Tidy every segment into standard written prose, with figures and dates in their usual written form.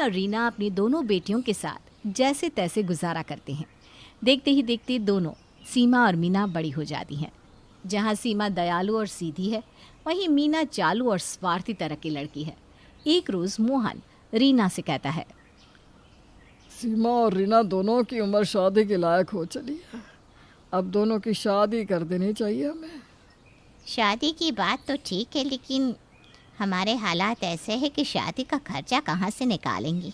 और रीना अपनी दोनों बेटियों के साथ जैसे तैसे गुजारा करते हैं। देखते ही देखते दोनों सीमा और मीना बड़ी हो जाती हैं। जहाँ सीमा दयालु और सीधी है, वहीं मीना चालू और स्वार्थी तरह की लड़की है। एक रोज़ मोहन रीना से कहता है, सीमा और रीना दोनों की उम्र शादी के लायक हो चली है। अब दोनों की शादी कर देनी चाहिए हमें। शादी की बात तो ठीक है, लेकिन हमारे हालात ऐसे हैं कि शादी का खर्चा कहाँ से निकालेंगी।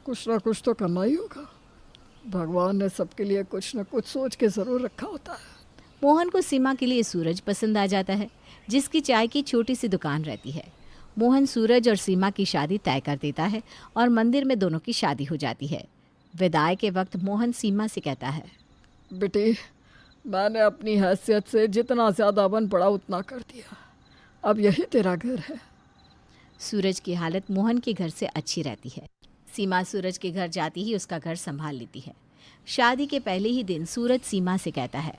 कुछ ना कुछ तो करना ही होगा। भगवान ने सबके लिए कुछ न कुछ सोच के ज़रूर रखा होता है। मोहन को सीमा के लिए सूरज पसंद आ जाता है, जिसकी चाय की छोटी सी दुकान रहती है। मोहन सूरज और सीमा की शादी तय कर देता है और मंदिर में दोनों की शादी हो जाती है। विदाई के वक्त मोहन सीमा से कहता है, बेटी, मैंने अपनी हैसियत से जितना ज़्यादा बन पड़ा उतना कर दिया। अब यही तेरा घर है। सूरज की हालत मोहन के घर से अच्छी रहती है। सीमा सूरज के घर जाती ही उसका घर संभाल लेती है। शादी के पहले ही दिन सूरज सीमा से कहता है,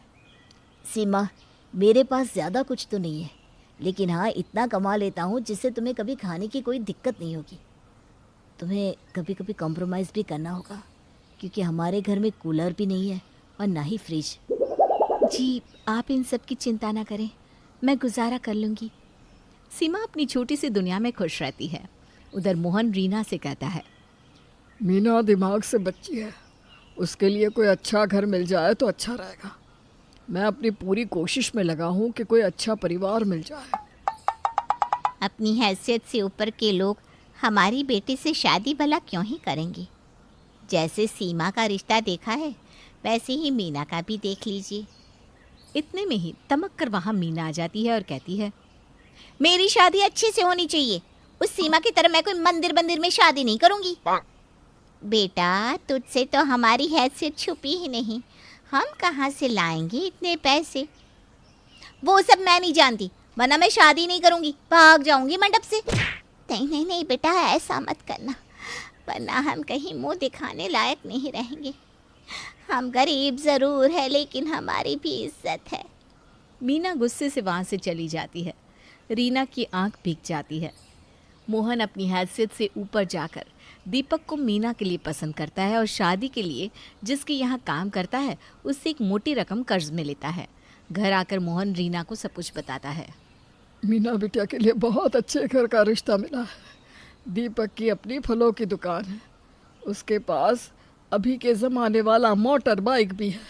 सीमा, मेरे पास ज़्यादा कुछ तो नहीं है, लेकिन हाँ इतना कमा लेता हूँ जिससे तुम्हें कभी खाने की कोई दिक्कत नहीं होगी। तुम्हें कभी कभी कॉम्प्रोमाइज़ भी करना होगा, क्योंकि हमारे घर में कूलर भी नहीं है और ना ही फ्रिज। जी, आप इन सब की चिंता ना करें, मैं गुजारा कर लूँगी। सीमा अपनी छोटी सी दुनिया में खुश रहती है। उधर मोहन रीना से कहता है, मीना दिमाग से बच्ची है, उसके लिए कोई अच्छा घर मिल जाए तो अच्छा रहेगा। मैं अपनी पूरी कोशिश में लगा हूँ कि कोई अच्छा परिवार मिल जाए। अपनी हैसियत से ऊपर के लोग हमारी बेटी से शादी भला क्यों ही करेंगे। जैसे सीमा का रिश्ता देखा है, वैसे ही मीना का भी देख लीजिए। इतने में ही तमक कर वहाँ मीना आ जाती है और कहती है, मेरी शादी अच्छे से होनी चाहिए। उस सीमा की तरह मैं कोई मंदिर में शादी नहीं करूँगी। बेटा, तुझसे तो हमारी हैसियत छुपी ही नहीं, हम कहाँ से लाएंगे इतने पैसे। वो सब मैं नहीं जानती, वरना मैं शादी नहीं करूँगी, भाग जाऊँगी मंडप से। नहीं नहीं नहीं बेटा, ऐसा मत करना, वरना हम कहीं मुंह दिखाने लायक नहीं रहेंगे। हम गरीब ज़रूर है, लेकिन हमारी भी इज्जत है। मीना गुस्से से वहाँ से चली जाती है। रीना की आंख भीग जाती है। मोहन अपनी हैसियत से ऊपर जाकर दीपक को मीना के लिए पसंद करता है और शादी के लिए जिसके यहाँ काम करता है उससे एक मोटी रकम कर्ज में लेता है। घर आकर मोहन रीना को सब कुछ बताता है। मीना बिटिया के लिए बहुत अच्छे घर का रिश्ता मिला है। दीपक की अपनी फलों की दुकान है, उसके पास अभी के ज़माने वाला मोटर बाइक भी है।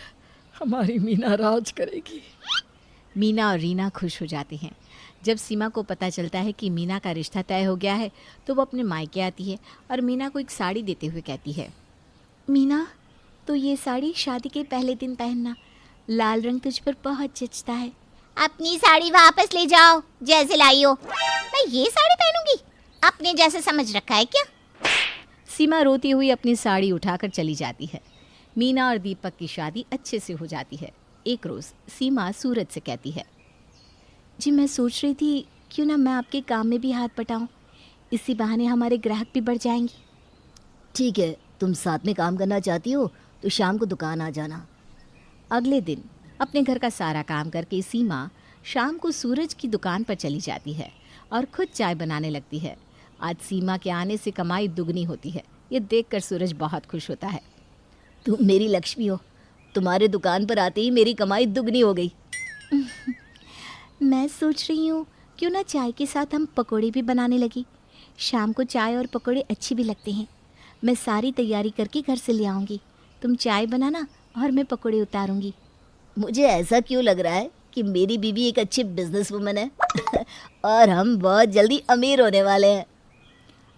हमारी मीना राज करेगी। मीना और रीना खुश हो जाती हैं। जब सीमा को पता चलता है कि मीना का रिश्ता तय हो गया है तो वो अपने मायके आती है और मीना को एक साड़ी देते हुए कहती है, मीना, तो ये साड़ी शादी के पहले दिन पहनना, लाल रंग तुझ पर बहुत जचता है। अपनी साड़ी वापस ले जाओ, जैसे लाई हो। मैं ये साड़ी पहनूंगी? अपने जैसे समझ रखा है क्या? सीमा रोती हुई अपनी साड़ी उठाकर चली जाती है। मीना और दीपक की शादी अच्छे से हो जाती है। एक रोज़ सीमा सूरज से कहती है, जी मैं सोच रही थी क्यों ना मैं आपके काम में भी हाथ बटाऊं, इसी बहाने हमारे ग्राहक भी बढ़ जाएंगे। ठीक है, तुम साथ में काम करना चाहती हो तो शाम को दुकान आ जाना। अगले दिन अपने घर का सारा काम करके सीमा शाम को सूरज की दुकान पर चली जाती है और खुद चाय बनाने लगती है। आज सीमा के आने से कमाई दुगनी होती है। ये देखकर सूरज बहुत खुश होता है। तुम मेरी लक्ष्मी हो, तुम्हारे दुकान पर आते ही मेरी कमाई दुगनी हो गई। मैं सोच रही हूँ क्यों ना चाय के साथ हम पकोड़े भी बनाने लगी। शाम को चाय और पकोड़े अच्छी भी लगते हैं। मैं सारी तैयारी करके घर से ले आऊँगी, तुम चाय बनाना और मैं पकोड़े उतारूँगी। मुझे ऐसा क्यों लग रहा है कि मेरी बीवी एक अच्छी बिजनेस वुमन है और हम बहुत जल्दी अमीर होने वाले हैं।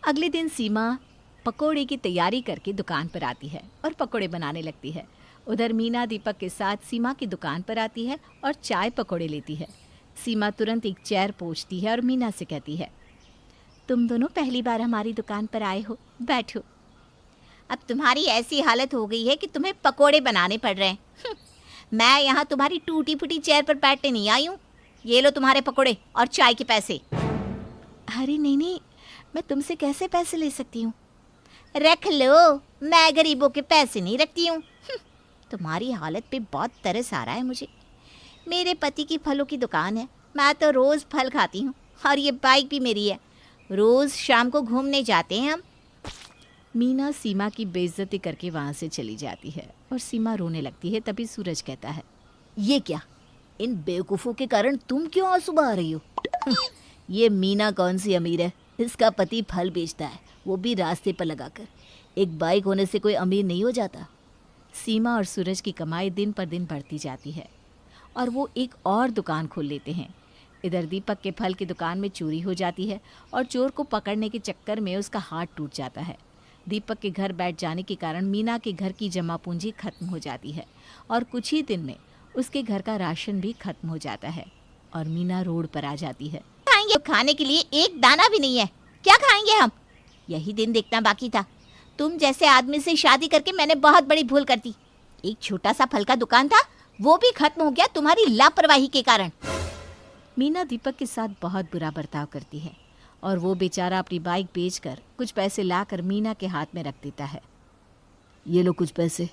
अगले दिन सीमा पकोड़े की तैयारी करके दुकान पर आती है और पकोड़े बनाने लगती है। उधर मीना दीपक के साथ सीमा की दुकान पर आती है और चाय पकोड़े लेती है। सीमा तुरंत एक चेयर पोंछती है और मीना से कहती है, तुम दोनों पहली बार हमारी दुकान पर आए हो, बैठो। अब तुम्हारी ऐसी हालत हो गई है कि तुम्हें पकोड़े बनाने पड़ रहे हैं। मैं यहाँ तुम्हारी टूटी फूटी चेयर पर बैठने नहीं आई हूँ। ये लो तुम्हारे पकोड़े और चाय के पैसे। अरे नहीं, मैं तुमसे कैसे पैसे ले सकती हूँ? रख लो, मैं गरीबों के पैसे नहीं रखती हूँ। तुम्हारी हालत पे बहुत तरस आ रहा है मुझे। मेरे पति की फलों की दुकान है, मैं तो रोज़ फल खाती हूँ और ये बाइक भी मेरी है। रोज़ शाम को घूमने जाते हैं हम। मीना सीमा की बेइज्जती करके वहाँ से चली जाती है और सीमा रोने लगती है। तभी सूरज कहता है, ये क्या, इन बेवकूफ़ों के कारण तुम क्यों आंसू बहा रही हो? ये मीना कौन सी अमीर है? इसका पति फल बेचता है, वो भी रास्ते पर लगाकर। एक बाइक होने से कोई अमीर नहीं हो जाता। सीमा और सूरज की कमाई दिन पर दिन बढ़ती जाती है और वो एक और दुकान खोल लेते हैं। इधर दीपक के फल की दुकान में चोरी हो जाती है और चोर को पकड़ने के चक्कर में उसका हाथ टूट जाता है। दीपक के घर बैठ जाने के कारण मीना के घर की जमा पूंजी खत्म हो जाती है और कुछ ही दिन में उसके घर का राशन भी खत्म हो जाता है और मीना रोड पर आ जाती है। खाएंगे, खाने के लिए एक दाना भी नहीं है, क्या खाएंगे हम? यही दिन देखना बाकी था। तुम जैसे आदमी से शादी करके मैंने बहुत बड़ी भूल कर दी। एक छोटा सा फल का दुकान था, वो भी खत्म हो गया तुम्हारी लापरवाही के कारण। मीना दीपक के साथ बहुत बुरा बर्ताव करती है और वो बेचारा अपनी बाइक बेचकर कुछ पैसे लाकर मीना के हाथ में रख देता है। ये लो कुछ पैसे,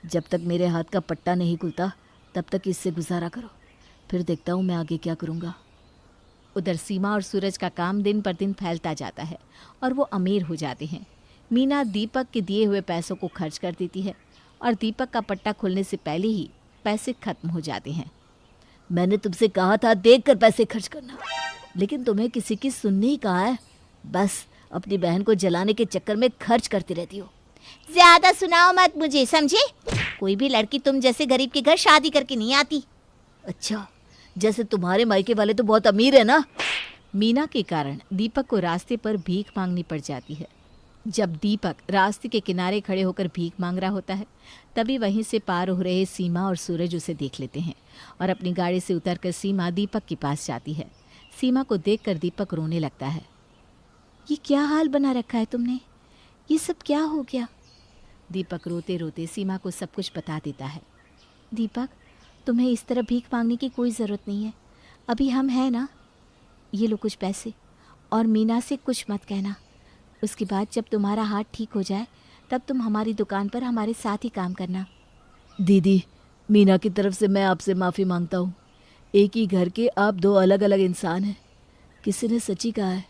जब तक मेरे हाथ का पट्टा नहीं खुलता तब तक इससे गुजारा करो, फिर देखता हूँ मैं आगे क्या करूँगा। उधर सीमा और सूरज का काम दिन पर दिन फैलता जाता है और वो अमीर हो जाते हैं। मीना दीपक के दिए हुए पैसों को खर्च कर देती है और दीपक का पट्टा खुलने से पहले ही पैसे खत्म हो जाते हैं। मैंने तुमसे कहा था देख कर पैसे खर्च करना, लेकिन तुम्हें किसी की सुनने ही कहा है। बस अपनी बहन को जलाने के चक्कर में खर्च करती रहती हो। ज्यादा सुनाओ मत मुझे, समझे? कोई भी लड़की तुम जैसे गरीब के घर शादी करके नहीं आती। अच्छा, जैसे तुम्हारे मायके वाले तो बहुत अमीर है ना। मीना के कारण दीपक को रास्ते पर भीख मांगनी पड़ जाती है। जब दीपक रास्ते के किनारे खड़े होकर भीख मांग रहा होता है, तभी वहीं से पार हो रहे सीमा और सूरज उसे देख लेते हैं और अपनी गाड़ी से उतरकर सीमा दीपक के पास जाती है। सीमा को देखकर दीपक रोने लगता है। ये क्या हाल बना रखा है तुमने? ये सब क्या हो गया? दीपक रोते रोते सीमा को सब कुछ बता देता है। दीपक, तुम्हें इस तरह भीख मांगने की कोई ज़रूरत नहीं है। अभी हम हैं ना, ये लो कुछ पैसे, और मीना से कुछ मत कहना। उसके बाद जब तुम्हारा हाथ ठीक हो जाए तब तुम हमारी दुकान पर हमारे साथ ही काम करना। दीदी, मीना की तरफ से मैं आपसे माफ़ी मांगता हूँ। एक ही घर के आप दो अलग अलग इंसान हैं। किसी ने सच्ची कहा है,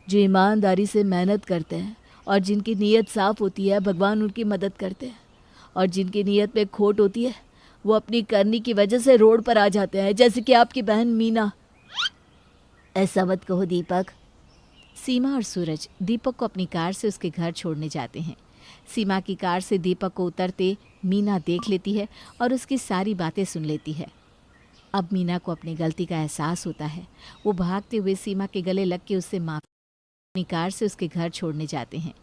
जो ईमानदारी से मेहनत करते हैं और जिनकी नीयत साफ़ होती है भगवान उनकी मदद करते हैं, और जिनकी नीयत में खोट होती है वो अपनी करनी की वजह से रोड पर आ जाते हैं, जैसे कि आपकी बहन मीना। ऐसा मत कहो दीपक। सीमा और सूरज दीपक को अपनी कार से उसके घर छोड़ने जाते हैं। सीमा की कार से दीपक को उतरते मीना देख लेती है और उसकी सारी बातें सुन लेती है। अब मीना को अपनी गलती का एहसास होता है। वो भागते हुए सीमा के गले लग के उससे माफ़ी अपनी कार से उसके घर छोड़ने जाते हैं।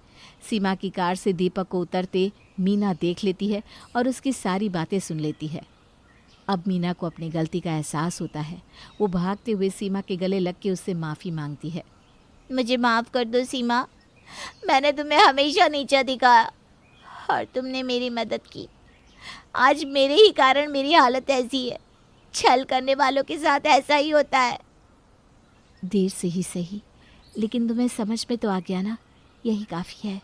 सीमा की कार से दीपक को उतरते मीना देख लेती है और उसकी सारी बातें सुन लेती है। अब मीना को अपनी गलती का एहसास होता है। वो भागते हुए सीमा के गले लग के उससे माफ़ी मांगती है। मुझे माफ़ कर दो सीमा, मैंने तुम्हें हमेशा नीचा दिखाया और तुमने मेरी मदद की। आज मेरे ही कारण मेरी हालत ऐसी है। छल करने वालों के साथ ऐसा ही होता है। देर से ही सही, लेकिन तुम्हें समझ में तो आ गया ना, यही काफ़ी है।